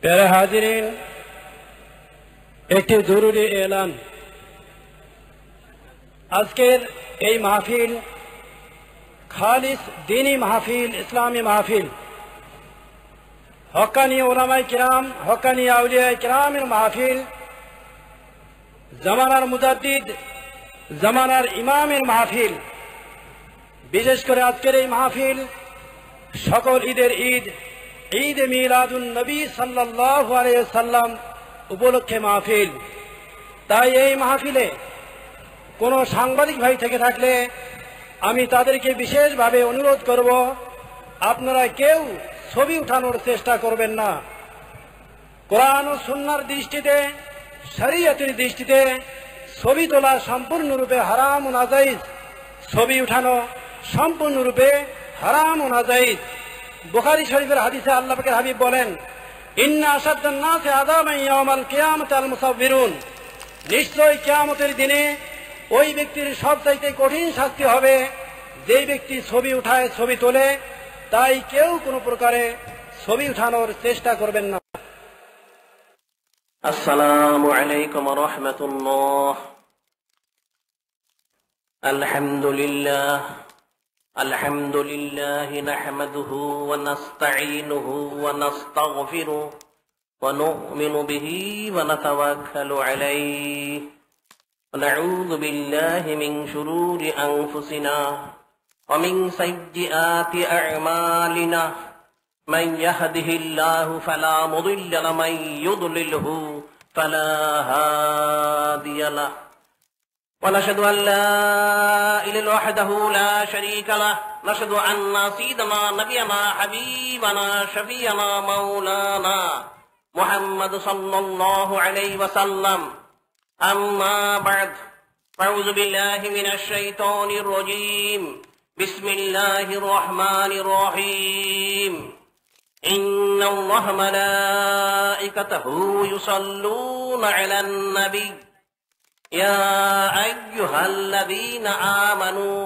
প্যারা হাজিরিন, একটি জরুরি এলান। আজকের এই মাহফিল খালিস দ্বীনি মাহফিল, ইসলামী মাহফিল। হক্কানি উলামায়ে কিরাম, হক্কানি আউলিয়ায়ে কিরামের মাহফিল, জামানার মুজাদ্দিদ, জামানার ইমামের মাহফিল। বিশেষ করে আজকের এই মাহফিল সকল ঈদের ঈদ, ঈদ মিলাদুন নবী সাল্লাল্লাহু আলাইহি ওয়াসাল্লাম উপলক্ষে মাহফিল। তাই এই মাহফিলে কোনো সাংবাদিক ভাই থেকে থাকলে আমি তাদেরকে বিশেষভাবে অনুরোধ করব, আপনারা কেউ ছবি উঠানোর চেষ্টা করবেন না। কোরআন ও সুন্নাহর দৃষ্টিতে, শরীয়তের দৃষ্টিতে ছবি তোলা সম্পূর্ণরূপে হারাম ও নাজায়েজ। ছবি উঠানো সম্পূর্ণরূপে হারাম ও নাজায়েজ। বুখারী শরীফের হাদিসে আল্লাহ পাকের হাবিব বলেন, ইন্না আশাদ্দান নাসি আযাবান ইয়াওমাল কিয়ামাতি আল মুসাব্বিরুন। নিশ্চয় কিয়ামতের দিনে ওই ব্যক্তির সবচাইতে কঠিন শাস্তি হবে যেই ব্যক্তি ছবি উঠায়, ছবি তোলে। তাই কেউ কোনো প্রকারে ছবি উঠানোর চেষ্টা করবেন না। আসসালামু আলাইকুম ওয়া রাহমাতুল্লাহ। আলহামদুলিল্লাহ নাহমাদুহু ওয়া নাস্তাঈনুহু ওয়া নাস্তাগফিরুহু ওয়া নু'মিনু বিহি ওয়া নাতাওয়াক্কালু আলাইহি ওয়া নাউযু বিল্লাহি মিন শুরুরি আনফুসিনা ওয়া মিন সাইয়্যিআতি আ'মালিনা। من يهده الله فلا مضل له ومن يضلله فلا هادي له ونشهد أن لا إله إلا الله وحده لا شريك له نشهد أن سيدنا نبينا حبيبنا شفيعنا مولانا محمد صلى الله عليه وسلم أما بعد أعوذ بالله من الشيطان الرجيم بسم الله الرحمن الرحيم إن الله ملائكته يصلون على النبي يا أيها الذين آمنوا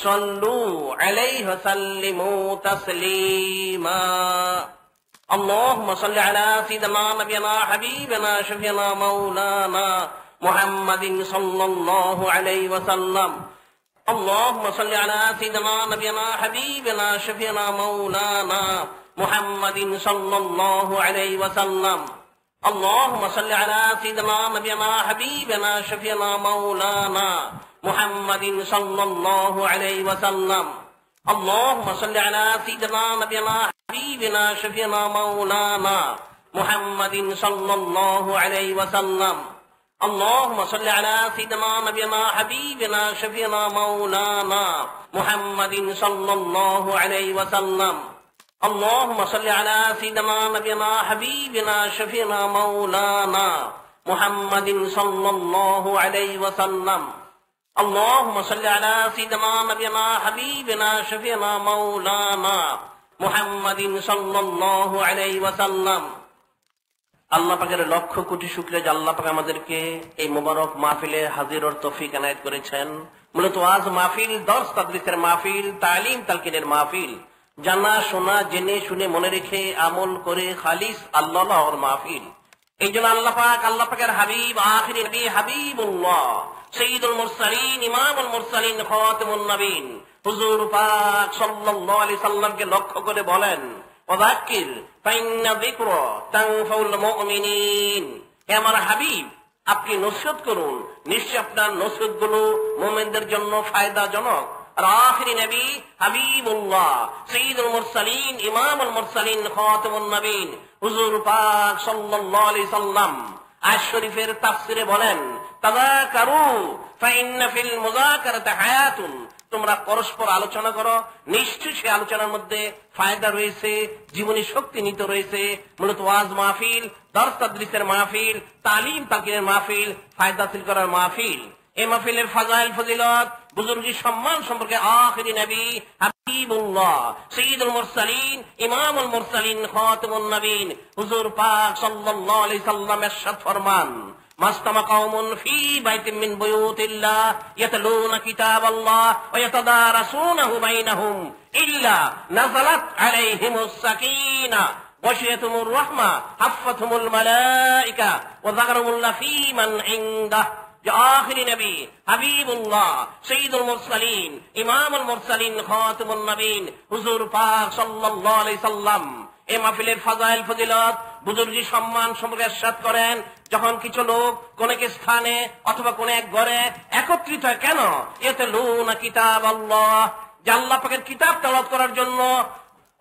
صلوا عليه وسلموا تسليما اللهم صل على سيدنا نبينا حبيبنا شفيعنا مولانا محمد صلى الله عليه وسلم اللهم صل على سيدنا نبينا حبيبنا شفيعنا مولانا محمد صلى الله عليه وسلم اللهم صل على سيدنا نبينا حبيبنا شفيعنا مولانا محمد صلى الله عليه وسلم اللهم صل على سيدنا نبينا حبيبنا شفيعنا مولانا محمد صلى الله عليه وسلم اللهم صل على سيدنا نبينا حبيبنا شفيعنا مولانا محمد صلى الله عليه وسلم اللهم صل على سيدنا نبينا حبيبنا شفيعنا مولانا محمد صلى الله عليه وسلم اللهم صل على سيدنا نبينا حبيبنا شفيعنا مولانا محمد صلى الله عليه وسلم আল্লাহ পাকের লক্ষ কোটি শুকরিয়া যে আল্লাহ পাক আমাদেরকে এই মোবারক মাহফিলে হাজির তৌফিক এনায়েত করেছেন। মূলত আজ মাহফিল দর্স তাদরিসের মাহফিল, তালিম তালকিনের মাহফিল, জানা শোনা জেনে শুনে মনে রেখে আমল করে খালিস আল্লাহর মাহফিল। এই জন্য আল্লাহ পাকের হাবিব আখিরি নবী হাবিবুল্লাহ সাইয়্যিদুল মুরসালিন ইমামুল মুরসালিন খাতামুন নবীন হুজুর পাক সাল্লাল্লাহু আলাইহি সাল্লামকে লক্ষ্য করে বলেন, ওয়াযাক্কির ফাইন্না যিকরা তানফাউল মুমিনিন। হে আমার হাবিব, আপনি নসিহত করুন, নিশ্চয় আপনার নসিহত গুলো মুমিনদের জন্য ফায়দাজনক। আর আখিরি নবী হাবিবুল্লাহ সাইয়্যিদুল মুরসালিন ইমামুল মুরসালিন খাতামুন নবীন হুজুর পাক সাল্লাল্লাহু আলাইহি সাল্লাম আয়াত শরীফের তাফসিরে বলেন, তাযাকারু ফাইন্না ফিল মুযাকারাতি হায়াতুন। তোমরা পরস্পর আলোচনা করো, নিশ্চয়ই সে আলোচনার মধ্যে ফায়দা রয়েছে, জীবনী শক্তি নিহিত রয়েছে। মূলত ওয়াজ মাহফিল, দর্স তাদরিসের মাহফিল, তালিম তালকিনের মাহফিল, ফায়দা হাসিল করার মাহফিল। এই মাহফিলের ফাজাইল ফজিলত, বুজুর্গি সম্মান সম্পর্কে আখিরি নবী হাবিবুল্লাহ সাইয়্যিদুল মুরসালিন ইমামুল মুরসালিন খাতামুন নবীন হুজুর পাক সাল্লাল্লাহু আলাইহি সাল্লাম ইরশাদ ফরমান, মাস্তামা কওমুন ফি বাইতিন মিন বুয়ুতিল্লাহ ইয়াতলুনা কিতাবাল্লাহ ওয়া ইয়াতাদারাসুনাহু বাইনাহুম ইল্লা নাযালাত আলাইহিমুস সাকিনাহ ওয়াশিয়াতুমুর রাহমা হাফফাতুমুল মালাইকা ওয়া যাকারুল্লাহ ফী মান ইনদাহ। যে আখিরি নবী হাবিবুল্লাহ সাইয়্যিদুল মুরসালিন ইমামুল মুরসালিন খাতামুন নবীন হুজুর পাক সাল্লাল্লাহু আলাইহি সাল্লাম এই মাহফিলের ফাজাইল ফজিলত বুজুর্গি সম্মান সম্পর্কে ইরশাদ করেন, যখন কিছু লোক কোন এক স্থানে অথবা কোন এক ঘরে একত্রিত হয়, কেন? ইয়াতলুনা কিতাবাল্লাহ, যে আল্লাহ পাকের কিতাব তেলাওয়াত করার জন্য,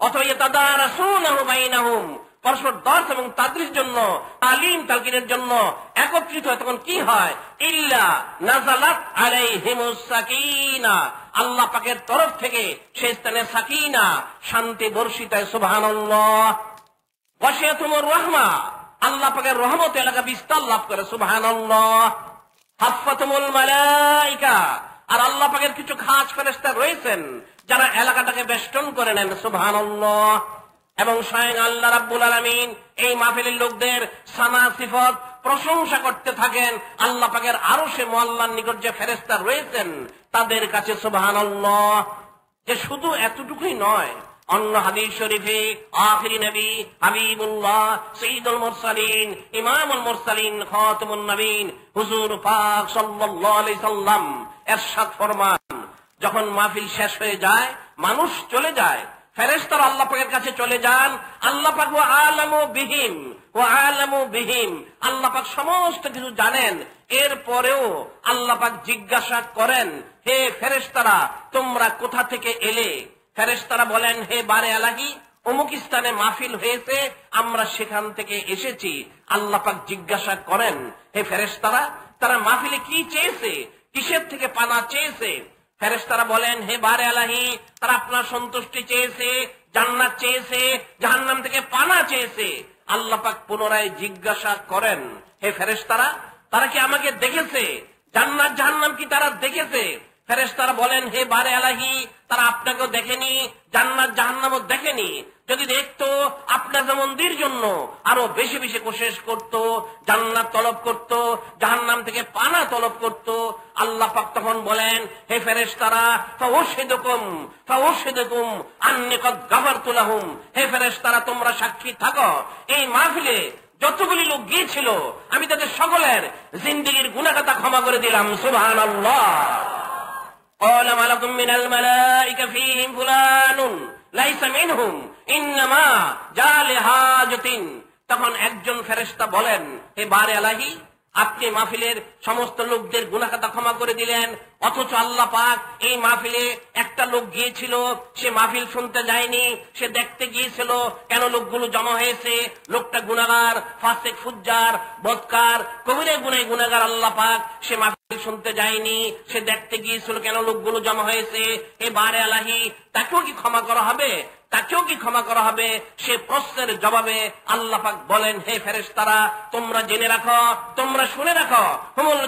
অথবা ইয়াতাদারাসুনাহু বাইনাহুম, পরস্পর দর্শ এবং তাদরিসের জন্য, তালিম তালকিনের জন্য একত্রিত হয়, তখন কি হয়? ইল্লা নাযালাত আলাইহিমুস সাকিনা, আল্লাহ পাকের তরফ থেকে সেই স্থানে সাকিনা শান্তি বর্ষিত হয়। সুবহানাল্লাহ। ওয়াশিয়াতুমুর রাহমা, আল্লাহ পাকের রহমত এলাকা বিস্তার লাভ করে। সুবহানাল্লাহ। হাফফাতুমুল মালাইকা, আর আল্লাহ পাকের কিছু খাস ফেরেশতা রয়েছেন যারা এলাকাটাকে বেষ্টন করে নেন। সুবহানাল্লাহ। এবং স্বয়ং আল্লাহ রাব্বুল আলামিন এই মাহফিলের লোকদের সানা সিফত প্রশংসা করতে থাকেন। আল্লাহ পাকের আরশে মুআল্লার নিকট যে ফেরেশতা রয়েছেন তাদের কাছে। সুবহানাল্লাহ। যে শুধু এতটুকুই নয়, অন্য হাদিস শরীফে আখিরি নবী হাবিবুল্লাহ সাইয়্যিদুল মুরসালিন ইমামুল মুরসালিন খাতামুন নবীন হুজুর পাক সাল্লাল্লাহু আলাইহি সাল্লাম ইরশাদ ফরমান, যখন মাহফিল শেষ হয়ে যায়, মানুষ চলে যায়, ফেরেশতারা আল্লাহ পাকের কাছে চলে যান। আল্লাহ পাক ওয়া আলামু বিহিম, আল্লাহ পাক সমস্ত কিছু জানেন। এরপরেও আল্লাহ পাক জিজ্ঞাসা করেন, হে ফেরেশতারা তোমরা কোথা থেকে এলে? ফেরেশতারা বলেন, হে বারে আলাহি, অমুক স্থানে মাহফিল হয়েছে, আমরা সেখান থেকে এসেছি। আল্লাহ পাক জিজ্ঞাসা করেন, হে ফেরেশতারা তারা মাহফিলে কি চেয়েছে, কিসের থেকে পানা চেয়েছে? ফেরেশতারা বলেন, হে বারে আলাহি, তারা আপনার সন্তুষ্টি চেয়েছে, জান্নাত চেয়েছে, জাহান্নাম থেকে পানা চেয়েছে। আল্লাহ পাক পুনরায় জিজ্ঞাসা করেন, হে ফেরেশতারা তারা কি আমাকে দেখেছে? জান্নাত জাহান্নাম কি তারা দেখেছে? ফেরেশতারা বলেন, হে বারে আলাহি, তারা আপনাকেও দেখেনি, জান্নাত জাহান্নামও দেখেনি। যদি দেখতো আপনার যেমনদের জন্য আরো বেশি বেশি কোশিশ করত, জান্নাত তলব করত, জাহান্নাম থেকে পানা তলব করত। আল্লাহ পাক তখন বলেন, হে ফেরেশতারা ফাউশহিদুকুম আন্নী ক্বাদ গাফারতু লাহুম, হে ফেরেশতারা তোমরা সাক্ষী থাকো, এই মাহফিলে যতগুলি লোক গিয়েছিল আমি তাদের সকলের জিন্দেগীর গুনাহ খাতা ক্ষমা করে দিলাম। সুবহানাল্লাহ। قال ملك من الملائكة فيهم فلان ليس منهم إنما جاء لحاجة। তখন একজন ফেরেশতা বলেন, হে বারে আলাহি, আপনি মাহফিলের সমস্ত লোকদের গুনাহ খাতা ক্ষমা করে দিলেন, অথচ আল্লাহ পাক এই মাহফিলে একটা লোক গিয়েছিল, সে মাহফিল শুনতে যায়নি, সে দেখতে গিয়েছিল কেন লোকগুলো জমা হয়েছে। লোকটা গুনাহগার, ফাসিক, ফুজ্জার, বদকার, কবিরে গুনাহগার। আল্লাহ পাক সে মাহফিল শুনতে যায়নি, সে দেখতে গিয়েছিল কেন লোকগুলো জমা হয়েছে। এ বারে আলাহি, তাকেও কি ক্ষমা করা হবে? তাকেও কি ক্ষমা করা হবে? সে প্রশ্নের জবাবে আল্লাহ পাক বলেন, হে ফেরেশতারা তোমরা জেনে রাখো, তোমরা শুনে রাখো, হুমুল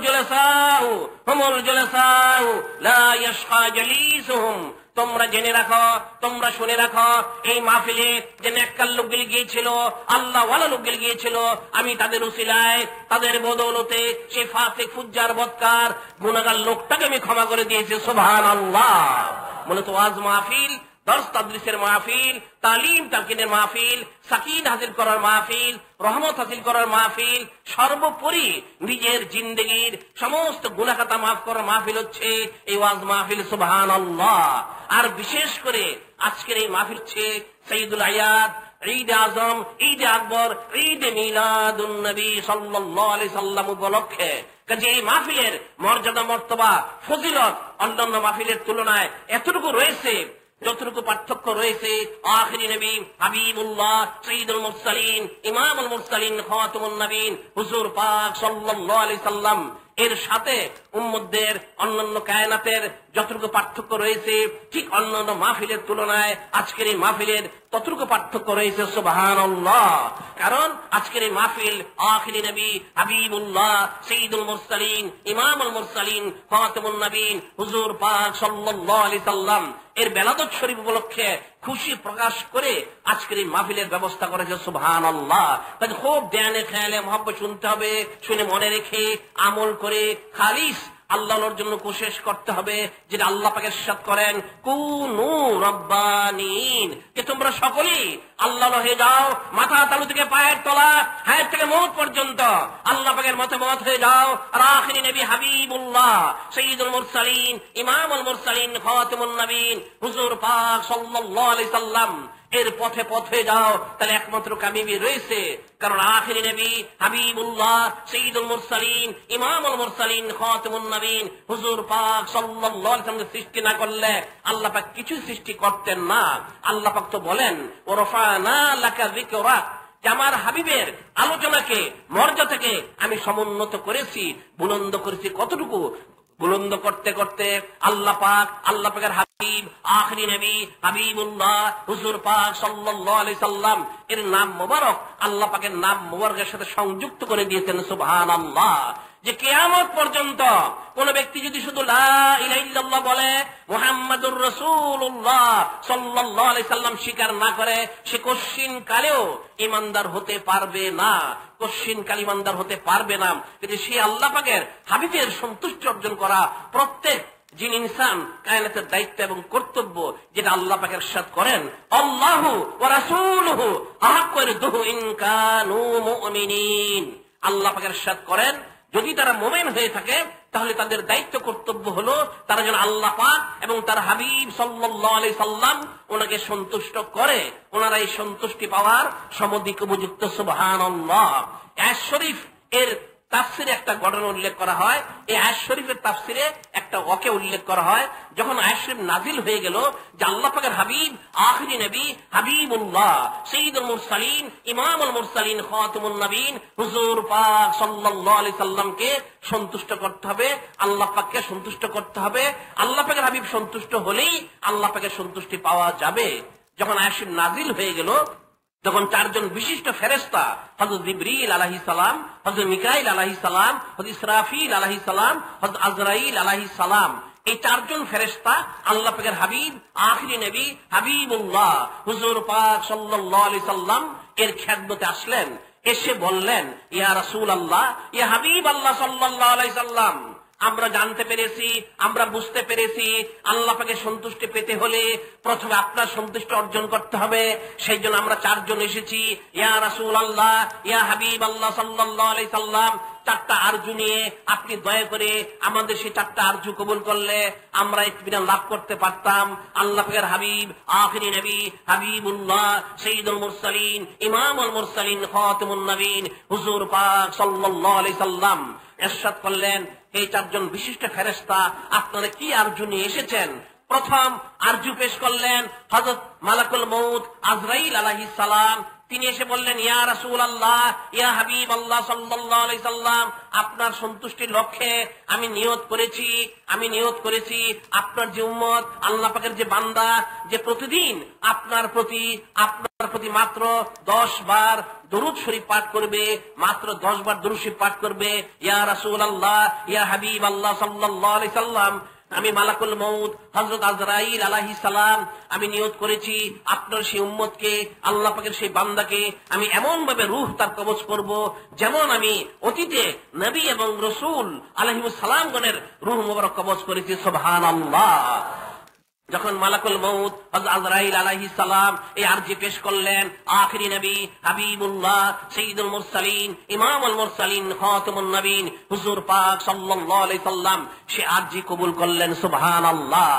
জুলাসাউ লা ইয়াশকা জালিসুহুম, তোমরা জেনে রাখো, তোমরা শুনে রাখো, এই মাহফিলে যে নেককার লোকগুলি গিয়েছিল, আল্লাহ ওয়ালা লোকগুলি গিয়েছিল, আমি তাদের উসিলায়, তাদের বদৌলতে সেই ফাসিক, ফুজ্জার, বদকার, গুনাহগার লোকটাকে আমি ক্ষমা করে দিয়েছি। সুবহানাল্লাহ। মূলত ওয়াজ মাহফিল, দর্স তাদরিসের মাহফিল, তালিম তালকিনের মাহফিল, সাকিন হাসিল করার মাহফিল, রহমত হাসিল করার মাহফিল, সর্বোপরি নিজের জিন্দেগীর সমস্ত গুনাহ খাতা মাফ করার মাহফিল হচ্ছে এই ওয়াজ মাহফিল। সুবহানাল্লাহ। আর বিশেষ করে আজকের এই মাহফিল হচ্ছে সঈদুল আয়াদ, ঈদ আজম, ঈদ আকবর, ঈদ মিলাদুন নবী সাল্লাল্লাহু আলাইহি সাল্লাম উপলক্ষে। কাজে এই মাহফিলের মর্যাদা, মর্তবা, ফজিলত অন্যান্য মাহফিলের তুলনায় এতটুকু রয়েছে যতটুকু পার্থক্য রয়েছে আখিরি নবী হাবিবুল্লাহ সাইয়্যিদুল মুরসালিন ইমামুল মুরসালিন খাতামুন নবীন হুজুর পাক সাল্লাল্লাহু আলাইহি সাল্লাম এর সাথে উম্মতদের অন্যান্য কায়নাতের যতটুকু পার্থক্য রয়েছে, ঠিক অন্যান্য মাহফিলের তুলনায় আজকের এই মাহফিলের ততটুকু পার্থক্য রয়েছে। সুবহানাল্লাহ। কারণ আজকের এই মাহফিল আখিরি নবী হাবিবুল্লাহ সাইয়্যিদুল মুরসালিন ইমামুল মুরসালিন খাতামুন নবীন হুজুর পাক সাল্লাল্লাহু আলাইহি সাল্লাম এর বেলাদত শরীফ উপলক্ষে খুশি প্রকাশ করে আজকের এই মাহফিলের ব্যবস্থা করেছে। সুবহানাল্লাহ। তাই খুব ধ্যানে খেয়ালে মহব্বত শুনতে হবে, শুনে মনে রেখে আমল করে খালিস আল্লাহর জন্য কোশিশ করতে হবে, যেটা আল্লাহ পাক ইরশাদ করেন, কুনু রাব্বানিন, যে তোমরা সকলেই আল্লাহ হয়ে যাও, মাথা তালু থেকে পায়ের তলা, হায়ের থেকে মুখ পর্যন্ত আল্লাহ পাকের মতামত হয়ে যাও। আর আখিরি নবী হাবিবুল্লাহ সাইয়্যিদুল মুরসালিন ইমামুল মুরসালিন খাতামুন নবীন হুজুর পাক সাল্লাল্লাহু আলাইহি সাল্লাম এর পথে পথে যাও, তাহলে একমাত্র কামিয়াবি রয়েছে। কারণ আখিরি নবী হাবিবুল্লাহ সাইয়্যিদুল মুরসালিন ইমামুল মুরসালিন খাতামুন নবীন হুজুর পাক সাল্লাল্লাহু আলাইহি সাল্লাম সৃষ্টি না করলে আল্লাহ পাক কিছু সৃষ্টি করতেন না। আল্লাহ পাক তো বলেন ওয়ারফা'না লাকা যিকরাক, যে আমার হাবিবের আলোচনাকে মর্যাদাকে আমি সমুন্নত করেছি, বুলন্দ করেছি। কতটুকু বুলন্দ করতে করতে আল্লাহ পাকের হাবিব আখিরি নবী হাবিবুল্লাহ হুজুর পাক সাল্লাল্লাহু আলাইহি সাল্লাম এর নাম মোবারক আল্লাহ পাকের নাম মোবারকের সাথে সংযুক্ত করে দিয়েছেন। সুবহানাল্লাহ। যে কিয়ামত পর্যন্ত কোন ব্যক্তি যদি শুধু লা ইলাহা ইল্লাল্লাহ বলে, মুহাম্মাদুর রাসূলুল্লাহ সাল্লাল্লাহু আলাইহি সাল্লাম স্বীকার না করে, সে কশিন কালেও ঈমানদার হতে পারবে না, কশিন কাল ঈমানদার হতে পারবে না। কিন্তু সে আল্লাহ পাকের হাবিবের সন্তুষ্টি অর্জন করা প্রত্যেক যিনি ইনসান কায়নাতের দায়িত্ব এবং কর্তব্য, যেটা আল্লাহ পাক ইরশাদ করেন আল্লাহু ওয়া রাসূলুহু আহাক্কু ইয়ারদুহু ইন কানু মুমিনিন। আল্লাহ পাক ইরশাদ করেন যদি তারা মুমিন হয়ে থাকে তাহলে তাদের দায়িত্ব কর্তব্য হলো তারা যেন আল্লাহ পাক এবং তার হাবিব সাল্লাল্লাহু আলাইহি সাল্লাম ওনাকে সন্তুষ্ট করে, ওনারা এই সন্তুষ্টি পাওয়ার সমধিক উপযুক্ত। সুবহানাল্লাহ। আয়াত শরীফ এর তাফসিরে একটা ঘটনা উল্লেখ করা হয়। এই আয়াত শরীফের তাফসিরে একটা ওয়াকিয়া উল্লেখ করা হয়। যখন আয়াত শরীফ নাজিল হয়ে গেল যে আল্লাহ পাকের হাবিব আখিরি নবী হাবিবুল্লাহ সাইয়্যিদুল মুরসালিন ইমামুল মুরসালিন খাতামুন নবীন হুজুর পাক সাল্লাল্লাহু আলাইহি সাল্লামকে সন্তুষ্ট করতে হবে, আল্লাহ পাককে সন্তুষ্ট করতে হবে। আল্লাহ পাকের হাবিব সন্তুষ্ট হলেই আল্লাহ পাকের সন্তুষ্টি পাওয়া যাবে। যখন আয়াত শরীফ নাজিল হয়ে গেল তখন চারজন বিশিষ্ট ফেরেশতা হযরত জিবরিল আলাইহিস সালাম, হযরত মিকাইল আলাইহিস সালাম, হযরত ইসরাফিল আলাইহিস সালাম, হযরত আজরাইল আলাইহিস সালাম, এই চারজন ফেরেশতা আল্লাহ পাকের হাবিব আখিরি নবী হাবিবুল্লাহ হুজুর পাক সাল্লাল্লাহু আলাইহি সাল্লাম এর খেদমতে আসলেন। এসে বললেন ইয়া রাসূলুল্লাহ, ইয়া হাবিব আল্লাহ সাল্লাল্লাহু আলাইহি সাল্লাম, আমরা জানতে পেরেছি, আমরা বুঝতে পেরেছি আল্লাহ পাকে সন্তুষ্টি পেতে হলে প্রথমে আপনার সন্তুষ্টি অর্জন করতে হবে। সেই জন্য আমরা চারজন এসেছি। ইয়া রাসূলুল্লাহ, ইয়া হাবিব আল্লাহ সাল্লাল্লাহু আলাইহি সাল্লাম, চারটা আরজু নিয়ে আপনি দয়া করে আমাদের সেই চারটা আরজু কবুল করলে আমরা ইতমিনান লাভ করতে পারতাম। আল্লাহ পাকের হাবিব আখিরি নবী হাবিবুল্লাহ সাইয়্যিদুল মুরসালিন ইমামুল মুরসালিন খাতামুন নবীন হুজুর পাক সাল্লাল্লাহু আলাইহি সাল্লাম ইরশাদ করলেন, এই চারজন বিশিষ্ট ফেরেশতা আপনারা কি আরজু নিয়ে এসেছেন? প্রথম আরজু পেশ করলেন হযরত মালাকুল মউত আজরাইল আলাইহিস সালাম। তিনি এসে বললেন ইয়া রাসূলুল্লাহ, ইয়া হাবিব আল্লাহ সাল্লাল্লাহু আলাইহি সাল্লাম, আপনার সন্তুষ্টির লক্ষ্যে আমি নিয়ত করেছি আপনার যে উম্মত আল্লাহ পাকের যে বান্দা, যে প্রতিদিন আপনার প্রতি মাত্র 10 বার দরুদ শরীফ পাঠ করবে, মাত্র 10 বার দরুদ শরীফ পাঠ করবে। ইয়া রাসূলুল্লাহ, ইয়া হাবিব আল্লাহ সাল্লাল্লাহু আলাইহি সাল্লাম, আমি মালাকুল মউত হযরত আজরাইল আলাইহিস সালাম আমি নিয়ত করেছি আপনার সেই উম্মতকে, আল্লাহ পাকের সেই বান্দাকে আমি এমন ভাবে রূহ তার কবজ করব যেমন আমি অতীতে নবী এবং রাসূল আলাইহিস সালামগণের রূহ মোবারক কবজ করেছি। সুবহানাল্লাহ। যখন মালাকুল মউত হযরত আজরাইল আলাইহিস সালাম এই আরজি পেশ করলেন, আখিরি নবী হাবিবুল্লাহ সাইয়্যিদুল মুরসালিন ইমামুল মুরসালিন খাতামুন নবীন হুজুর পাক সাল্লাল্লাহু আলাইহি সাল্লাম সে আরজি কবুল করলেন। সুবহানাল্লাহ।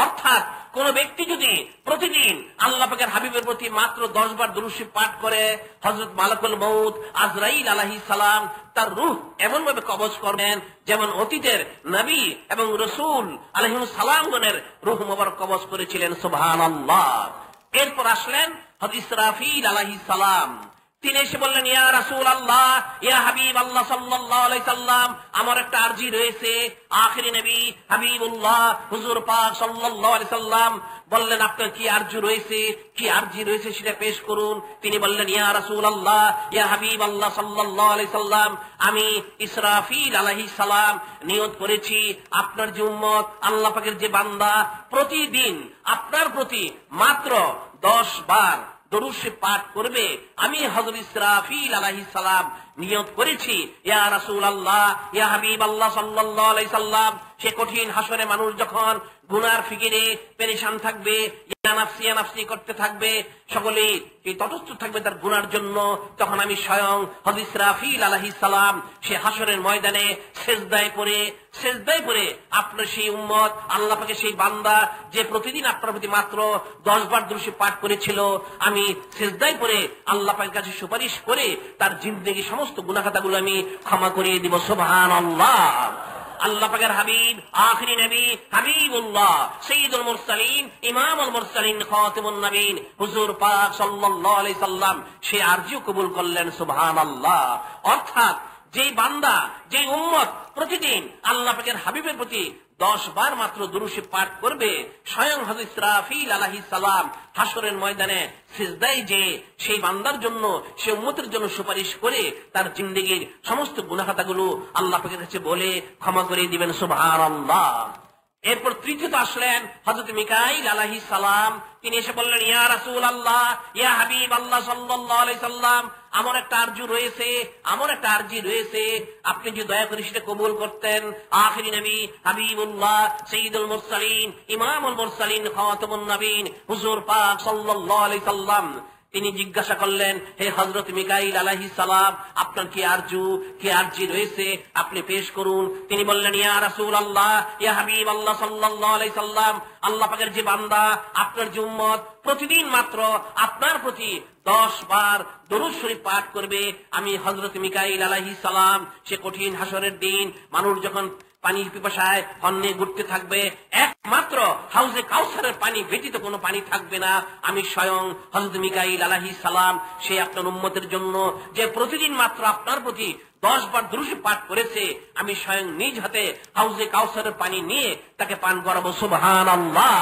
অর্থাৎ কোন ব্যক্তি যদি প্রতিদিন আল্লাহ পাকের হাবিবের প্রতি মাত্র 10 বার দরুদ শরীফ পাঠ করে, হযরত মালাকুল মউত আজরাইল আলাইহিস সালাম তার রূহ এমন ভাবে কবজ করবেন যেমন অতীতের নবী এবং রাসূল আলাইহিস সালামগণের রূহ মোবারক কবজ করেছিলেন। সুবহানাল্লাহ। এরপর আসলেন হযরত ইসরাফিল আলাইহিস সালাম। তিনি এসে বললেন ইয়া রাসূলুল্লাহ, ইয়া হাবিব আল্লাহ সাল্লাল্লাহু আলাইহি সাল্লাম, আমার একটা আরজি রয়েছে। আখিরি নবী হাবিবুল্লাহ হুজুর পাক সাল্লাল্লাহু আলাইহি সাল্লাম বললেন আপনার কি আরজি রয়েছে সেটা পেশ করুন। তিনি বললেন ইয়া রাসূলুল্লাহ, ইয়া হাবিব আল্লাহ সাল্লাল্লাহু আলাইহি সাল্লাম, আমি ইসরাফিল আলাইহিস সালাম নিয়ত করেছি আপনার যে উম্মত আল্লাহ পাকের যে বান্দা প্রতিদিন আপনার প্রতি মাত্র 10 বার দরুদ শরীফ পাঠ করবে, আমি হযরত ইসরাফিল আলাইহিস সালাম নিয়ত করেছি। ইয়া রাসূলুল্লাহ, ইয়া হাবিব আল্লাহ সাল্লাল্লাহু আলাইহি সাল্লাম, সে কঠিন হাসরে মানুষ যখন গুনার ফিকিরে পেরেশান থাকবে, ইয়া নাফসি ইয়া নাফসি করতে থাকবে, সকলেই এই তটস্থ থাকবে তার গুনার জন্য, তখন আমি স্বয়ং হযরত ইসরাফিল আলাইহিস সালাম সে হাসরের ময়দানে সেজদায় পড়ে আপনার সেই উম্মত, আল্লাহ পাকের সেই বান্দা যে প্রতিদিন আপনার প্রতি মাত্র 10 বার দুরূদ পাঠ করেছিল, আমি সেজদায় পড়ে আল্লাহ পাকের কাছে সুপারিশ করে তার জিন্দেগি সমস্ত গুনাহ খাতাগুলো আমি ক্ষমা করিয়ে দিব। সুবহানাল্লাহ। আল্লাহ পাকের হাবিব, আখিরি নবী, হাবিবুল্লাহ, সাইয়্যিদুল মুরসালিন, ইমামুল মুরসালিন, খাতিমুন নবীন হুজুর পাক সাল্লাল্লাহু আলাইহি সাল্লাম সে আরজিও কবুল করলেন। সুবহানাল্লাহ। অর্থাৎ যেই বান্দা, যেই উম্মত প্রতিদিন আল্লাহ পাকের হাবিবের প্রতি 10 বার মাত্র দুরূদ পাঠ করবে, স্বয়ং হযরত ইসরাফিল আলাইহিস সালাম হাসরের ময়দানে সিজদায় যে সেই বান্দার জন্য, সেই উম্মতের জন্য সুপারিশ করে তার জিন্দেগীর সমস্ত গুনাহ খাতাগুলো আল্লাহ পাকের কাছে বলে ক্ষমা করে দিবেন। সুবহানাল্লাহ। এরপর তৃতীয়ত আসলেন হযরত মিকাইল আলাইহিস সালাম। তিনি এসে বললেন, ইয়া রাসূলুল্লাহ, ইয়া হাবিব আল্লাহ সাল্লাল্লাহু আলাইহি সাল্লাম, আমার একটা আরজু রয়েছে, আমার একটা আরজি রয়েছে, আপনি যদি দয়া করে সেটা কবুল করতেন। আখিরি নবী, হাবিবুল্লাহ, সাইয়্যিদুল মুরসালিন, ইমামুল মুরসালিন, খাতামুন নবীন হুজুর পাক সাল্লাল্লাহু আলাইহি সাল্লাম তিনি জিজ্ঞাসা করলেন, হে হযরত মিকাইল আলাইহিস সালাম, আপনার কি আরজু, কি আরজি রয়েছে, আপনি পেশ করুন। তিনি বললেন, ইয়া রাসূলুল্লাহ, ইয়া হাবিব আল্লাহ সাল্লাল্লাহু আলাইহি সাল্লাম, আল্লাহ পাকের যে বান্দা, আপনার যে উম্মত প্রতিদিন মাত্র আপনার প্রতি 10 বার দরুদ শরীফ পাঠ করবে, আমি হযরত মিকাইল আলাইহিস সালাম সে কঠিন হাসরের দিন মানুষ যখন পানির পিপাসায় হন্যে ঘুরতে থাকবে, একমাত্র হাউজে কাউসারের পানি ব্যতীত কোনো পানি থাকবে না, আমি স্বয়ং হযরত মিকাইল আলাইহিস সালাম সে আপনার উম্মতের জন্য যে প্রতিদিন মাত্র আপনার প্রতি 10 বার দুরূদ পাঠ করেছে, আমি স্বয়ং নিজ হাতে হাউজে কাউসারের পানি নিয়ে তাকে পান করাবো। সুবহানাল্লাহ।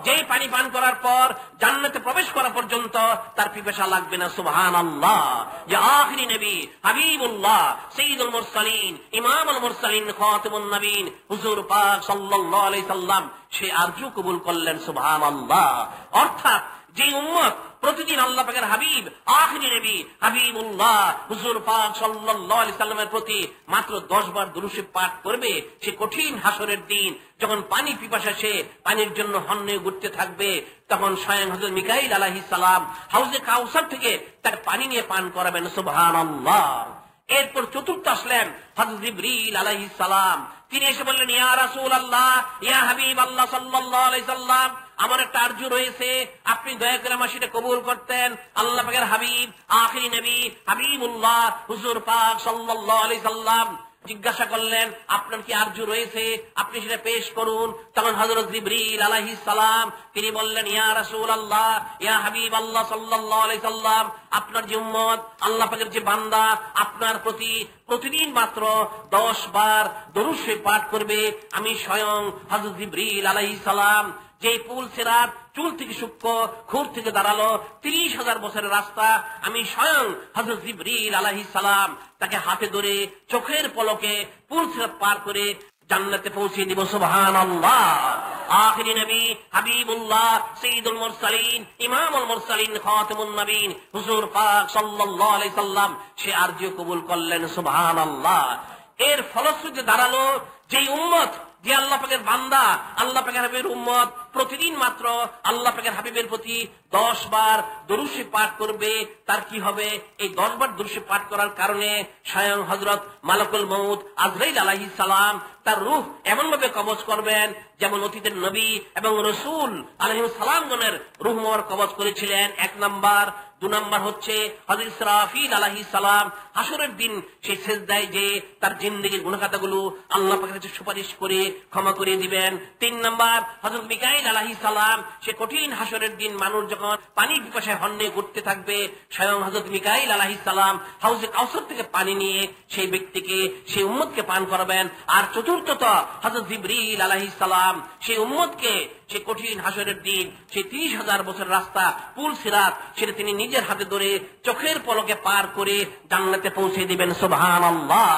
যেই পানি পান করার পর জান্নাতে প্রবেশ করা পর্যন্ত তার পিপাসা লাগবে না। সুবহানাল্লাহ। যে আখিরি নবী, হাবিবুল্লাহ, সাইয়্যিদুল মুরসালিন, ইমামুল মুরসালিন, খাতিমুন নবীন হুজুর পাক সাল্লাল্লাহু আলাইহি সাল্লাম সে আরজু কবুল করলেন। সুবহানাল্লাহ। অর্থাৎ যে উম্মত প্রতিদিন আল্লাহ পাকের হাবিব, আখিরি নবী, হাবিবুল্লাহ হুজুর পাক সাল্লাল্লাহু আলাইহি সাল্লামের প্রতি মাত্র 10 বার দুরূদ পাঠ করবে, সে কঠিন হাসরের দিন যখন পানি পিপাসা সে পানির জন্য হন্যে ঘুরতে থাকবে, তখন স্বয়ং হযরত মিকাইল আলাইহিস সালাম হাউজে কাউসার থেকে তার পানি নিয়ে পান করাবেন। সুবহানাল্লাহ। এরপর চতুর্থ আসলেন হযরত জিবরিল আলাইহিস সালাম। তিনি এসে বললেন, ইয়া রাসূলুল্লাহ, ইয়া হাবিব আল্লাহ সাল্লাল্লাহু আলাইহি সাল্লাম, আমার একটা আরজু রয়েছে, আপনি দয়া করে আমার সেটা কবুল করতেন। আল্লাহ পাকের হাবিব, আখিরি নবী, হাবিবুল্লাহ হুজুর পাক সাল্লাল্লাহু আলাইহি সাল্লাম জিজ্ঞাসা করলেন, আপনার কি আরজু রয়েছে, আপনি সেটা পেশ করুন। তখন হযরত জিবরিল আলাইহিস সালাম তিনি বললেন, ইয়া রাসূলুল্লাহ, ইয়া হাবিব আল্লাহ সাল্লাল্লাহু আলাইহি সাল্লাম, আপনার যে উম্মত, আল্লাহ পাকের যে বান্দা আপনার প্রতি প্রতিদিন মাত্র 10 বার দরুদ শরীফ পাঠ করবে, আমি স্বয়ং হযরত জিবরিল আলাইহিস সালাম যে পুল সিরাত, চুল থেকে সূক্ষ্ম, খুর থেকে দাঁড়ালো 30,000 বছরের রাস্তা, আমি স্বয়ং হযরত জিবরিল আলাইহিস সালাম তাকে হাতে ধরে চোখের পলকে পুল সিরাত পার করে জান্নাতে পৌঁছে দিব। সুবহানাল্লাহ। আখিরি নবী, হাবিবুল্লাহ, সাইয়্যিদুল মুরসালিন, ইমামুল মুরসালিন, খাতিমুন নবীন হুজুর পাক সাল্লাল্লাহু আলাইহি সাল্লাম সে আরজি কবুল করলেন। সুবহানাল্লাহ। এর ফলশ্রুতিতে দাঁড়ালো যে উম্মত, যে আল্লাহ পাকের বান্দা, আল্লাহ পাকের হাবিবের উম্মত প্রতিদিন মাত্র আল্লাহ পাকের হাবিবের প্রতি 10 বার দরুদ শরীফ পাঠ করবে, তার কি হবে? এই 10 বার দরুদ শরীফ পাঠ করার কারণে স্বয়ং হযরত মালাকুল মউত আজরাইল আলাইহিস সালাম তার রূহ এমন ভাবে কবজ করবেন যেমন অতীতের নবী এবং রাসূল আলাইহিস সালামগণের রূহ মোবারক কবজ করেছিলেন। 1 নাম্বার। 2 নাম্বার হচ্ছে হযরত ইসরাফিল আলাইহিস সালাম হাসরের দিন সেই সেজদায় যে তার জিন্দেগীর গুনাহ খাতাগুলো আল্লাহ পাকের কাছে সুপারিশ করে ক্ষমা করে দিবেন। 3 নাম্বার হযরত মিকাইল আলাইহিস সালাম সে কঠিন হাসরের দিন মানুষ যখন পানি পিপাসায় হন্যে ঘুরতে থাকবে, স্বয়ং হযরত মিকাইল আলাইহিস সালাম হাউজে কাউসার থেকে পানি নিয়ে সেই ব্যক্তিকে, সেই উম্মতকে পান করাবেন। আর চতুর্থত হযরত জিবরিল আলাইহিস সালাম সেই উম্মতকে সেই কঠিন হাসরের দিন সেই 30,000 বছর রাস্তা পুল সিরাত সেটা তিনি নিজের হাতে ধরে চোখের পলকে পার করে জান্নাতে পৌঁছে দিবেন। সুবহানাল্লাহ।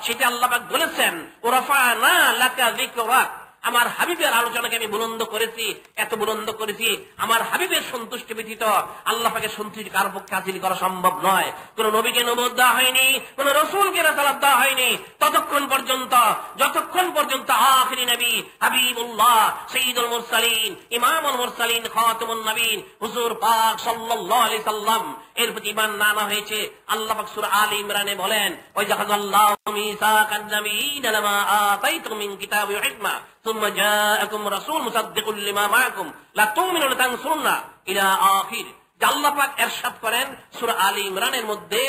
সেটা আল্লাহ পাক বলেছেন, ওরাফানা লাকা যিকরাক, আমার হাবিবের আলোচনাকে আমি বুলন্দ করেছি, এত বুলন্দ করেছি, আমার হাবিবের সন্তুষ্টি ব্যতীত আল্লাহ পাকের সন্তুষ্টি কারো পক্ষে হাসিল করা সম্ভব নয়। কোন নবীকে নবুয়ত দেওয়া হয়নি, কোন রাসূলকে রিসালাত দেওয়া হয়নি যতক্ষণ পর্যন্ত আখিরি নবী হাবিবুল্লাহ সাইয়্যিদুল মুরসালিন ইমামুল মুরসালিন খাতামুন নবীন হুজুর পাক সাল্লাল্লাহু আলাইহি সাল্লাম এর প্রতি ঈমান না আনা হয়েছে। আল্লাহ পাক সূরা আলে ইমরানে বলেন, ওয়া যাখাযাল্লাহু মিসাকান নাবিয়্যিনা লামা আতাইতুকুম মিন কিতাবিন ওয়া হিকমা সুম্মা জাআকুম রাসূল মুসাদ্দিকুল লিমা মাআকুম লা তু'মিনুনা তানসুরুনা ইলা আখির। আল্লাহ পাক ইরশাদ করেন সূরা আলে ইমরানের মধ্যে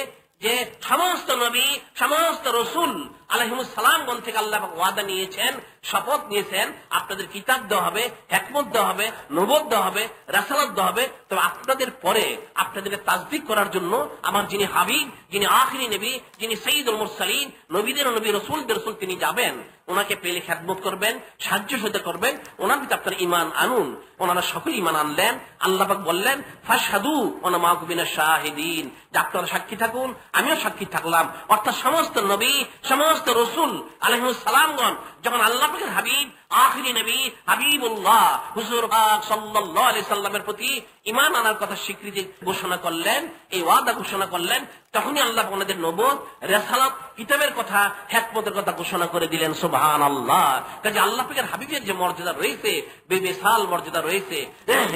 যে সমস্ত নবী সমস্ত রাসূল আলাইহিমুস সালামগণ থেকে আল্লাহ পাক ওয়াদা নিয়েছেন, শপথ নিয়েছেন, আপনাদের কিতাব দেওয়া হবে, হিকমত দেওয়া হবে, নবুয়ত দেওয়া হবে, রাসালাত দেওয়া হবে। তবে আপনাদের পরে আপনাদেরকে তাসদীক করার জন্য আমার যিনি হাবিব, যিনি আখিরি নবী, যিনি সাইয়্যিদুল মুরসালিন, নবীদের নবী রাসূলদের রাসূল, তিনি যাবেন, ওনাকে পেলে খেদমত করবেন, সাহায্য সহযোগিতা করবেন, ওনার ভিতরে আপনারা ঈমান আনুন। ওনারা সকলে ঈমান আনলেন। আল্লাহ পাক বললেন, ফাশহাদু ওয়া আনা মাআকুম মিনাশ শাহিদিন, যে আপনারা সাক্ষী থাকুন, আমিও সাক্ষী থাকলাম। অর্থাৎ সমস্ত নবী সমস্ত রাসূল আলাইহিস সালামগণ যখন আল্লাহ পাকের হাবিব আখিরি নবী হাবিবুল্লাহ হুজুর পাক সাল্লাল্লাহু আলাইহি সাল্লামের প্রতি ঈমান আনার কথা স্বীকৃতি ঘোষণা করলেন, এই ওয়াদা ঘোষণা করলেন, তখনই আল্লাহ ওনাদের নবুয়ত, রিসালাত, কিতাবের কথা, হিকমতের কথা ঘোষণা করে দিলেন। সুবহানাল্লাহ। কাজে আল্লাহ পাকের হাবিবের যে মর্যাদা রয়েছে, বেমিসাল মর্যাদা রয়েছে।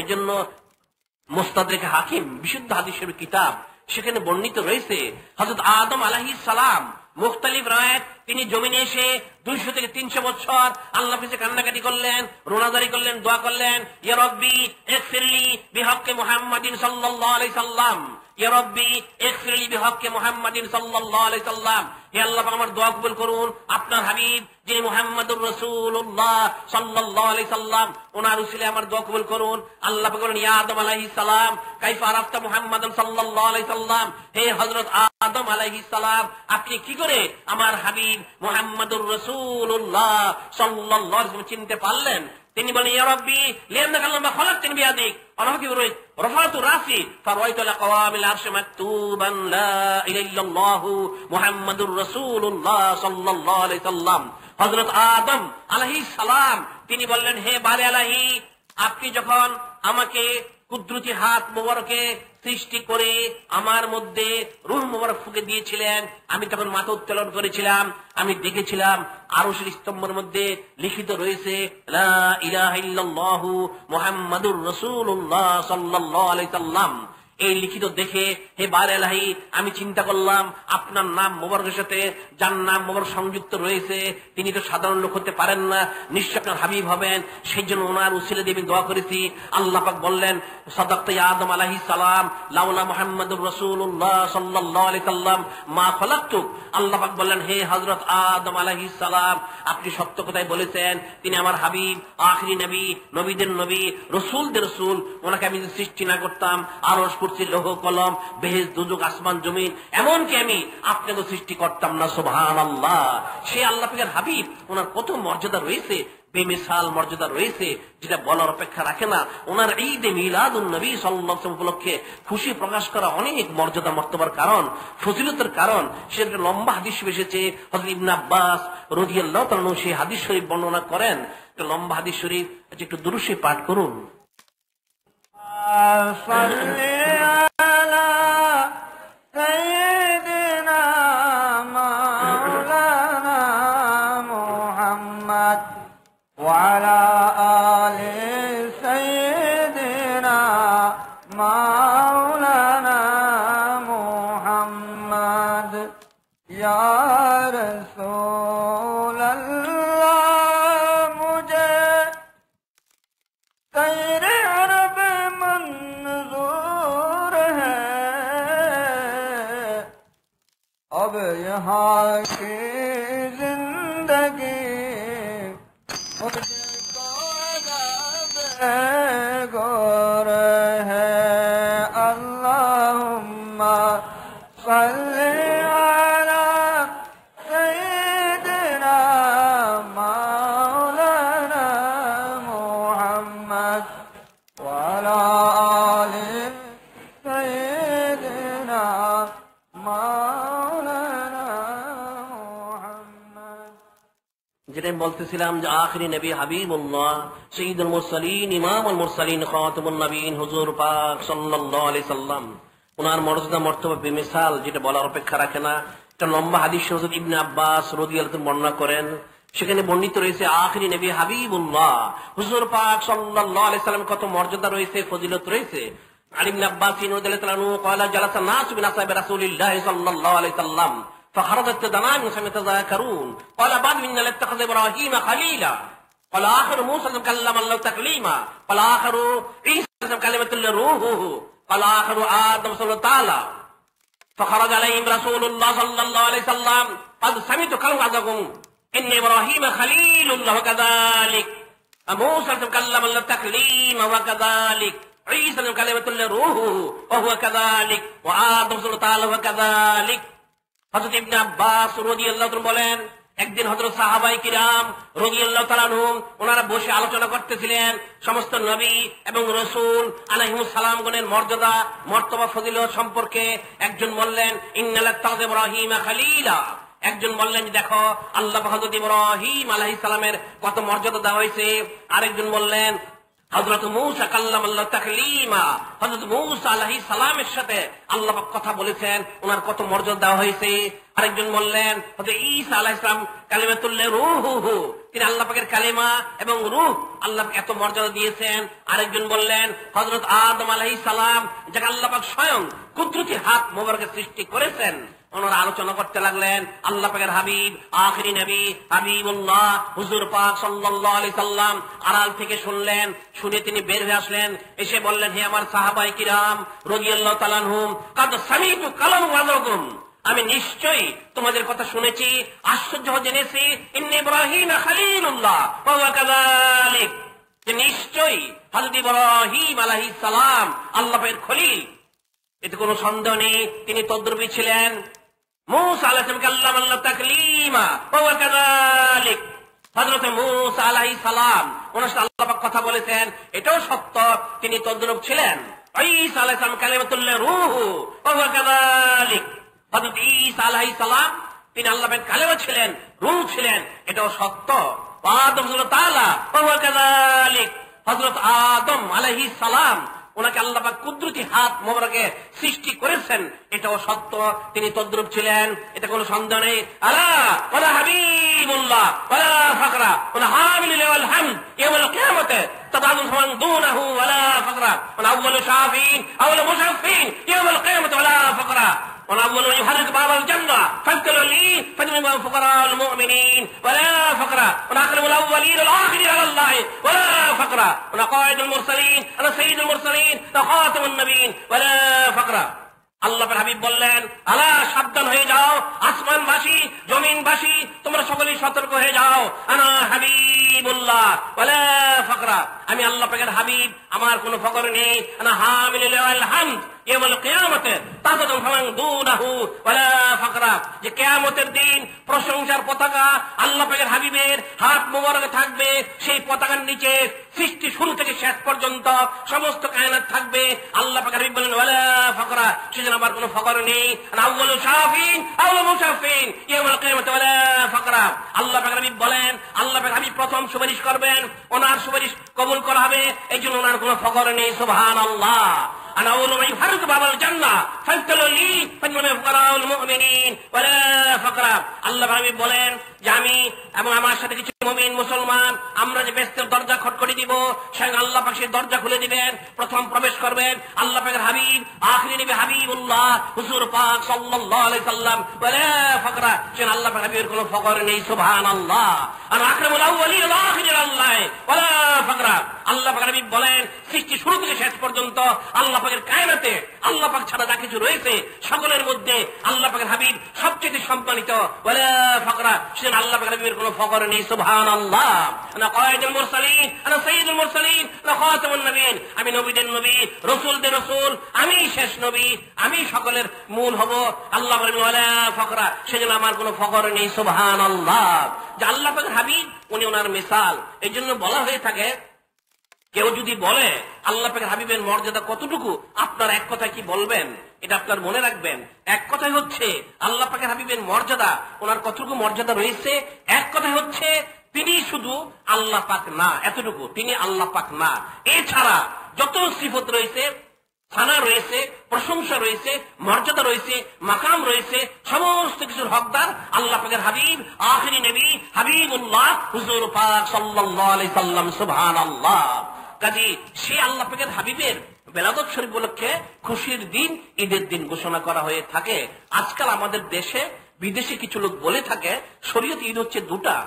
এজন্য মুস্তাদরিক হাকিম বিশুদ্ধ হাদিসের কিতাব, সেখানে বর্ণিত রয়েছে হযরত আদম আলাইহিস সালাম মুখতালিফ রায়াত, তিনি জমিনে এসে 200 থেকে 300 বছর আল্লাহর কাছে কান্নাকাটি করলেন, রোনাজারি করলেন, দোয়া করলেন, ইয়া রব্বি ইগফিরলি বিহক্কে মুহাম্মাদিন সাল্লাল্লাহু আলাইহি সাল্লাম, ইয়া রব্বি ইগফিরলি বিহক্কে মুহাম্মাদিন সাল্লাল্লাহু আলাইহি সাল্লাম। হে আল্লাহ পাক আমার দোয়া কবুল করুন, আপনার হাবিব যিনি মুহাম্মাদুর রাসূলুল্লাহ সাল্লাল্লাহু আলাইহি সাল্লাম, ওনার উসিলে আমার দোয়া কবুল করুন। আল্লাহ পাক বলেন, ইয়া আদম আলাইহিস সালাম কাইফা আরাফতা মুহাম্মাদান সাল্লাল্লাহু আলাইহি সাল্লাম, হে হযরত আদম আলাইহিস সালাম, আপনি কি করে আমার হাবিব মুহাম্মাদুর রাসূলুল্লাহ সাল্লাল্লাহু আলাইহি সাল্লাম চিনতে পারলেন? তিনি বলেন, ইয়া রব্বি লিআন্নাকা লাম্মা খালাকতানি বিয়াদিক আমাকে বলে রফাতু রাসি ফারাইতু লাকাওয়ামিল আরশি মাকতুবান লা ইলাহা ইল্লাল্লাহু মুহাম্মাদুর রাসূলুল্লাহ সাল্লাল্লাহু আলাইহি সাল্লাম। হযরত আদম আলাইহিস সালাম তিনি বললেন, হে বারে আলাহি, আপনি যখন আমাকে কুদরতি হাত মোবারকে সৃষ্টি করে আমার মধ্যে রূহ মোবারক ফুঁকে দিয়েছিলেন, আমি তখন মাথা উত্তোলন করেছিলাম, আমি দেখেছিলাম আরশের স্তম্ভের মধ্যে লিখিত রয়েছে লা ইলাহা ইল্লাল্লাহু মুহাম্মাদুর রাসূলুল্লাহ সাল্লাল্লাহু আলাইহি সাল্লাম। এই লিখিত দেখে হে বার এলাহি আমি চিন্তা করলাম আপনার নাম মোবারকের সাথে যার নাম মোবারক সংযুক্ত রয়েছে তিনি তো সাধারণ লোক হতে পারেন না, নিশ্চয় আপনার হাবিব হবেন, সেই জন্য ওনার উসিলা দিয়ে আমি দোয়া করেছি। আল্লাহ পাক বললেন, সাদাকতা ইয়া আদম আলাইহিস সালাম লাউলা মুহাম্মাদুর রাসূলুল্লাহ সাল্লাল্লাহু আলাইহি সাল্লাম মা খলাকতুক। আল্লাহ পাক বললেন, হে হযরত আদম আলাইহিস সালাম, আপনি সত্য কথাই বলেছেন, তিনি আমার হাবিব, আখিরি নবী, নবীদের নবী, রাসূলদের রাসূল, ওনাকে আমি যদি সৃষ্টি না করতাম আরশ কুরসি লৌহ কলম বেহেশত দুজক আসমান জমিন এমনকি আমি আপনাকে সৃষ্টি করতাম না। সুবহানাল্লাহ। সে আল্লাহ পাকের হাবিব, ওনার কত মর্যাদা রয়েছে, বেমিসাল মর্যাদা রয়েছে, যেটা বলার অপেক্ষা রাখে না। ওনার ঈদে মিলাদুন নবী সাল্লাল্লাহু আলাইহি ওয়াসাল্লাম উপলক্ষে খুশি প্রকাশ করা অনেক মর্যাদা মর্তবার কারণ, ফজিলতের কারণ। সে একটা লম্বা হাদিস এসেছে, হযরত ইবনে আব্বাস রাদিয়াল্লাহু তাআলা আনহু সেই হাদিস শরীফ বর্ণনা করেন। একটা লম্বা হাদিস শরীফ, একটু দুরূদ শরীফ পাঠ করুন। وعلى آل سيدنا مولانا محمد يا رسول الله مجھے تیرے عرب منظور ہے اب یہاں کی زندگی گور ہے اللہم صلی علی سیدنا مولانا محمد وعلی آل سیدنا مولانا محمد। যেটা আমি বলতেছিলাম যে আখিরি নবী হাবিবুল্লাহ সাইয়্যিদুল মুরসালিন ইমামুল মুরসালিন খাতামুন নবীন হুজুর পাক সাল্লাল্লাহু আলাইহি সাল্লাম, ওনার মর্যাদা মর্তবা বেমিসাল, যেটা বলার অপেক্ষা রাখে না। একটা লম্বা হাদিস হযরত ইবনে আব্বাস রাদিয়াল্লাহু আনহু বর্ণনা করেন। সেখানে বর্ণিত রয়েছে আখিরি নবী হাবিবুল্লাহ হুজুর পাক সাল্লাল্লাহু আলাইহি সাল্লাম কত মর্যাদা রয়েছে, ফজিলত রয়েছে। আলী ইবনে আব্বাস রাদিয়াল্লাহু আনহু قال جلس الناس من اصحاب رسول الله صلى الله عليه وسلم فخرجت دنام يتذاكرون قال بعض منا اتخذ ابراهيم خليلا قال اخر موسى كلم الله تكليما قال اخر عيسى كلمه روحه قال اخر ادم صلى الله تعالى فخرج عليهم رسول الله صلى الله عليه وسلم قد سمعت كلمتكم ان ابراهيم خليل الله وكذلك موسى كلم الله تكليما وكذلك عيسى كلمه روحه وهو كذلك وادم صلى الله تعالى وكذلك। হযরত ইবনে আব্বাস রাদিয়াল্লাহু আনহু বলেন, একদিন হযরত সাহাবায়ে কিরাম রাদিয়াল্লাহু তাআলা আনহুম ওনারা বসে আলোচনা করতেছিলেন সমস্ত নবী এবং রাসূল আলাইহিমুস সালাম গণের মর্যাদা মর্তবা ফজিলত সম্পর্কে। একজন বললেন ইন্নাল্লাহ ইব্রাহিমা খলিলা, একজন বললেন দেখো আল্লাহ হযরত ইব্রাহিম আলাইহিস সালামের কত মর্যাদা দেওয়া হয়েছে। আরেকজন বললেন হযরত মূসা কাল্লামাল্লাহু তাকলীমা, হযরত মূসা আলাইহিস সালামের সাথে আল্লাহ পাক কথা বলেছেন, ওনার কত মর্যাদা দেওয়া হয়েছে। আরেকজন বললেন হযরত ঈসা আলাইহিস সালাম কালিমাতুল্লাহ রূহুহু, তিনি আল্লাহ পাকের কালিমা এবং রূহ, আল্লাহ এত মর্যাদা দিয়েছেন। আরেকজন বললেন হযরত আদম আলাইহিস সালাম, যাকে আল্লাহ পাক স্বয়ং কুদরতি হাত মোবারকের সৃষ্টি করেছেন। ওনারা আলোচনা করতে লাগলেন আল্লাহ পাকের হাবিব আখিরি নবী হাবিবুল্লাহ হুজুর পাক সাল্লাল্লাহু আলাইহি সাল্লাম আড়াল থেকে শুনলেন। শুনে তিনি বের হয়ে আসলেন, এসে বললেন হে আমার সাহাবায়ে কিরাম রাদিয়াল্লাহু তাআলা আনহুম কাদ সামিতু কালামাকুম, আমি নিশ্চয়ই তোমাদের কথা শুনেছি, আশ্চর্য হয়ে জেনেছি ইন্নী ইব্রাহিম খলিলুল্লাহ ওয়া হুয়া কাযালিক, যে নিশ্চয়ই হযরত ইব্রাহিম আলাইহিস সালাম আল্লাহ পাকের খলিল, এতে কোনো সন্দেহ নেই, তিনি তদ্রূপী ছিলেন। মূসা আলাইহিস সালাম কাল্লামাল্লাহু তাকলীমা ওয়া হুয়া কাযালিক, হযরত মূসা আলাইহিস সালাম ওনার সাথে আল্লাহ পাক কথা বলেছেন, এটাও সত্য, তিনি তদ্রূপ ছিলেন। ঈসা আলাইহিস সালাম কালিমাতুল্লাহ রূহু ওয়া হুয়া কাযালিক, হযরত ঈসা আলাইহিস সালাম তিনি আল্লাহ পাকের কালিমা ছিলেন, রূহ ছিলেন, এটাও সত্য। আদম সাল্লাল্লাহু তাআলা ওয়া হুয়া কাযালিক, হযরত আদম আলাইহিস সালাম ওনাকে আল্লাহ পাক কুদরতি হাত মোবারকে সৃষ্টি করেছেন, এটাও সত্য, তিনি তদ্রূপ ছিলেন, এটা কোনো সন্দেহ নেই। আলা ওয়া হাবিবুল্লাহ ওয়া ফাকরা ওয়া হামিলুল হামদ ইয়াউমুল কিয়ামাতে তাবাদু ফামান দুনাহু ওয়া ফাকরা ওয়া আউয়ালু শাফিন আউয়ালু মুশাফিন ইয়াউমুল কিয়ামাতে ওয়া ফাকরা ونأول يحرك باب الجنة فاذكروا لي فإنما فقراء المؤمنين ولا فقراء ونأكرم الأولين والآخرين على الله ولا فقراء ونقائد المرسلين أنا سيد المرسلين وخاتم النبيين ولا فقراء। আল্লাহ হাবিব বললেন আলা সাবধান হয়ে যাও, আসমানবাসী জমিনবাসী তোমরা সকলেই সতর্ক হয়ে যাও, আনা হাবিবুল্লাহ ওয়ালা ফাকরা, আমি আল্লাহ পাকের হাবিব, আমার কোনো ফকর নেই। আনা হামিলুল হামদ ইয়াউমুল কিয়ামাতে তাবাদু ফামান দুনাহু ওয়ালা ফাকরা, যে কিয়ামতের দিন প্রশংসার পতাকা আল্লাহ পাকের হাবিবের হাত মোবারকে থাকবে, সেই পতাকার নিচে সৃষ্টি শুরু থেকে শেষ পর্যন্ত সমস্ত কায়নাত থাকবে। আল্লাহ পাকের হাবিব বলেন ওয়ালা ফাকরা, সেজন্য আমার কোনো ফকর নেই। আউয়ালু শাফিন আউয়ালু মুশাফিন ইয়াউমুল কিয়ামাতি ওয়ালা ফাকরা, আল্লাহ পাকের হাবিব বলেন আল্লাহ পাকের হাবিব প্রথম সুপারিশ করবেন, ওনার সুপারিশ কবুল করা হবে, এই জন্য ওনার কোনো ফকর নেই। সুবহানাল্লাহ। أنا أول من يحرك باب الجنة فاذكروا لي فإنما فقراء المؤمنين ولا فقراء। আল্লাহ হাবিব বলেন যে আমি এবং আমার সাথে কিছু মুমিন মুসলমান আমরা যে বেহেশতের দরজা খটখটি দিব, স্বয়ং আল্লাহ পাক সেই দরজা খুলে দিবেন, প্রথম প্রবেশ করবেন আল্লাহ পাকের হাবিব আখিরি নবী হাবিবুল্লাহ হুজুর পাক সাল্লাল্লাহু আলাইহি সাল্লাম ওয়ালা ফাকরা, সেন আল্লাহ পাকের হাবিবের কোনো ফকর নেই। সুবহানাল্লাহ। আর আকরামুল আউয়ালিন ওয়াল আখিরিন আল্লাহ ওয়ালা ফাকরা, আল্লাহ পাকের হাবিব বলেন সৃষ্টি শুরু থেকে শেষ পর্যন্ত আল্লাহ পাকের কায়নাতে আল্লাহ পাক ছাড়া যা কিছু রয়েছে সকলের মধ্যে আল্লাহ পাকের হাবিব সবচেয়ে সম্মানিত। ওয়ালা ফাকরা, সেন আল্লাহ পাকের হাবিবের কোনো ফকর নেই। সুবহানাল্লাহ। আনা কায়েদুল মুরসালিন আনা সাইয়্যিদুল মুরসালিন ওয়া খাতামুন নবিয়্যিন, আমি নবীদের নবী রাসূলদের রাসূল, আমি শেষ নবী, আমি সকলের মূল হব। আল্লাহ বলেন ওয়ালা ফাকরা, সেজন্য আমার কোনো ফকর নেই। সুবহানাল্লাহ। যে আল্লাহ পাকের হাবিব উনি ওনার মিসাল, এই জন্য বলা হয়ে থাকে কেউ যদি বলে আল্লাহ পাকের হাবিবের মর্যাদা কতটুকু, আপনার এক কথা কি বলবেন, এটা আপনার মনে রাখবেন। এক কথাই হচ্ছে আল্লাহ পাকের হাবিবের মর্যাদা, ওনার কতটুকু মর্যাদা রয়েছে, এক কথাই হচ্ছে তিনি শুধু আল্লাহ পাক না, এতটুকু, তিনি আল্লাহ পাক না। এছাড়া যত সিফত রয়েছে, থানা রয়েছে, প্রশংসা রয়েছে, মর্যাদা রয়েছে, মাকাম রয়েছে, সমস্ত কিছুর হকদার আল্লাহ পাকের হাবিব, আখিরি নবী হাবিবুল্লাহ হুজুর পাক সাল্লাল্লাহু আলাইহি সাল্লাম। সুবহানাল্লাহ। কাজী সে আল্লাহ পাকের হাবিবের বেলাদত শরীফ উপলক্ষে খুশির দিন, ঈদের দিন ঘোষণা করা হয়ে থাকে। আজকাল আমাদের দেশে বিদেশে কিছু লোক বলে থাকে শরীয়ত ঈদ হচ্ছে দুটা।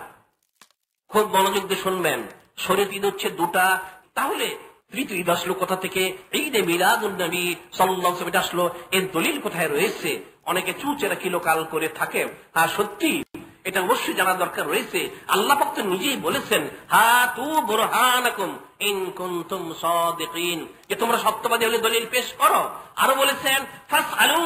খুব মনোযোগ দিয়ে শুনবেন, শরীয়ত ঈদ হচ্ছে দুটা। তাহলে তৃতীয় ঈদ আসলো কোথা থেকে? ঈদে মিলাদুন নবী সাল্লাল্লাহু আলাইহি ওয়াসাল্লাম আসলো, এর দলিল কোথায় রয়েছে? অনেকে চুচেরা কিলোকাল করে থাকে। হ্যাঁ, সত্যি এটা অবশ্যই জানা দরকার রয়েছে। আল্লাহ পাক তো নিজেই বলেছেন, হাতু বুরহানাকুম ইন কুনতুম সাদিকিন, যে তোমরা সত্যবাদী হলে দলিল পেশ করো। আরো বলেছেন ফাসআলু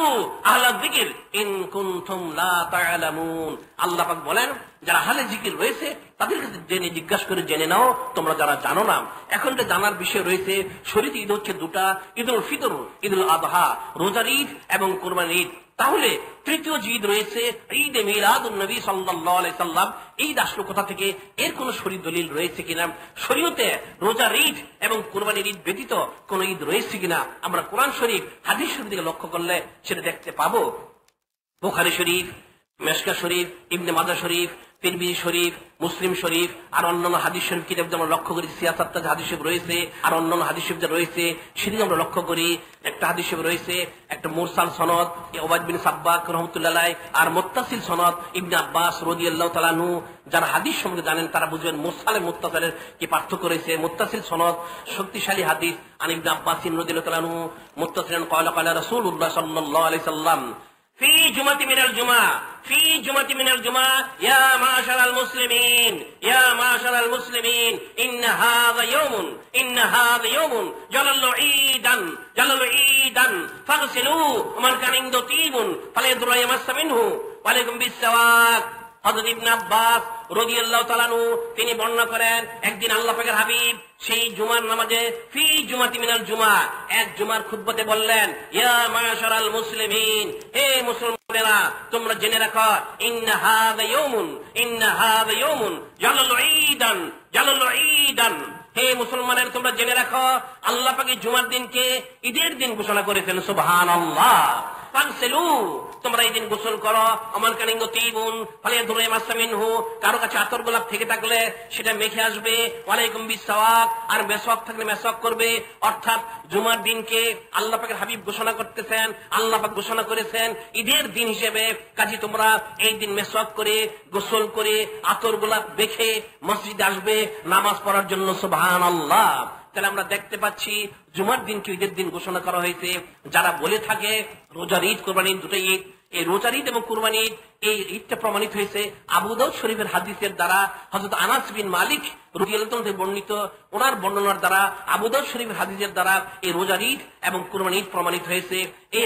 আহলা যিকির ইন কুনতুম লা তা'লামুন। আল্লাহ পাক বলেন যারা আহলে জিকির রয়েছে তাদের কাছে জেনে জিজ্ঞাসা করে জেনে নাও তোমরা যারা জানো না। এখন তো জানার বিষয় রয়েছে শরীয়ত ঈদ হচ্ছে দুটা, ঈদুল ফিতর, ঈদুল আযহা, রোজার ঈদ এবং কুরবানির ঈদ। তাহলে তৃতীয় যে ঈদ রয়েছে ঈদে মিলাদুন নবী সাল্লাল্লাহু আলাইহি সাল্লাম, ঈদ আসলো কোথা থেকে? এর কোন শরীয়ত দলিল রয়েছে কিনা? শরীয়তে রোজার ঈদ এবং কুরবানির ঈদ ব্যতীত কোন ঈদ রয়েছে কিনা আমরা কোরআন শরীফ, হাদিস শরীফ দিকে লক্ষ্য করলে সেটা দেখতে পাবো। বুখারী শরীফ, মেশকা শরীফ, ইবনে মাজাহ শরীফ, তিরমিজি শরীফ, মুসলিম শরীফ আর অন্যান্য হাদিস শরীফ কিতাব আমরা লক্ষ্য করি, সিয়াসাত হাদিস শরীফ রয়েছে আর অন্যান্য হাদিস শরীফ যা রয়েছে সেদিকে আমরা লক্ষ্য করি। একটা হাদিস শরীফ রয়েছে, একটা মুরসাল সনদ উবাদ বিন সাব্বাক রাহমাতুল্লাহ আলাইহি, আর মুত্তাসিল সনদ ইবনে আব্বাস রাদিয়াল্লাহু তাআলা আনহু। যারা হাদিস সম্পর্কে জানেন তারা বুঝবেন মুরসাল মুত্তাসিলের কি পার্থক্য রয়েছে। মুত্তাসিল সনদ শক্তিশালী হাদিস, আন ইবনে আব্বাস রাদিয়াল্লাহু তাআলা আনহু মুত্তাসিলান ক্বালা ক্বালা রাসূলুল্লাহ সাল্লাল্লাহু আলাইহি সাল্লাম في جمعة من الجمعة في جمعة من الجمعة يا معشر المسلمين يا معشر المسلمين إن هذا يوم جلل عيدا فاغسلوا ومن كان عنده طيب فليضر يمس منه وعليكم بالسواك। হযরত ইবনে আব্বাস রাদিয়াল্লাহু তাআলা আনহু তিনি বর্ণনা করেন একদিন আল্লাহ পাকের হাবিব সেই জুমার নামাজে ফি জুমাতি মিনাল জুমা, এক জুমার খুতবাতে বললেন, ইয়া মাশারাল মুসলিমিন, হে মুসলমানেরা তোমরা জেনে রাখো, ইন্না হাযা ইয়াউমুন জালালু ঈদান। হে মুসলমানেরা তোমরা জেনে রাখো আল্লাহ পাক জুমার দিনকে ঈদের দিন ঘোষণা করেছেন। সুবহানাল্লাহ। ফাগসিলু, তোমরা এই দিন গোসল করো, আমার কানিঙ্গ তিবুন ফলে ধরে মাসামিনহু, কারো কাছে আতর গোলাপ থেকে থাকলে সেটা মেখে আসবে, ওয়ালাইকুম বিসওয়াক, আর মেসওয়াক থাকলে মেসওয়াক করবে। অর্থাৎ জুমার দিনকে আল্লাহ পাকের হাবিব ঘোষণা করতেছেন, আল্লাহ পাক ঘোষণা করেছেন ঈদের দিন হিসেবে। কাজী তোমরা এই দিন মেসওয়াক করে গোসল করে আতর গোলাপ মেখে মসজিদে আসবে নামাজ পড়ার জন্য। সুবহানাল্লাহ। তাহলে আমরা দেখতে পাচ্ছি জুমার দিনকে ঈদের দিন ঘোষণা করা হয়েছে। যারা বলে থাকে রোজার ঈদ কুরবানি ঈদ দুটোই ঈদ, এই রোজার ঈদ এবং কুরবানি ঈদ এই ঈদটা প্রমাণিত হয়েছে আবু দাউদ শরীফের হাদিসের দ্বারা। হযরত আনাস বিন মালিক রাদিয়াল্লাহু তাআলা থেকে বর্ণিত, ওনার বর্ণনার দ্বারা আবু দাউদ শরীফের হাদিসের দ্বারা এই রোজার ঈদ এবং কুরবানি ঈদ প্রমাণিত হয়েছে। এই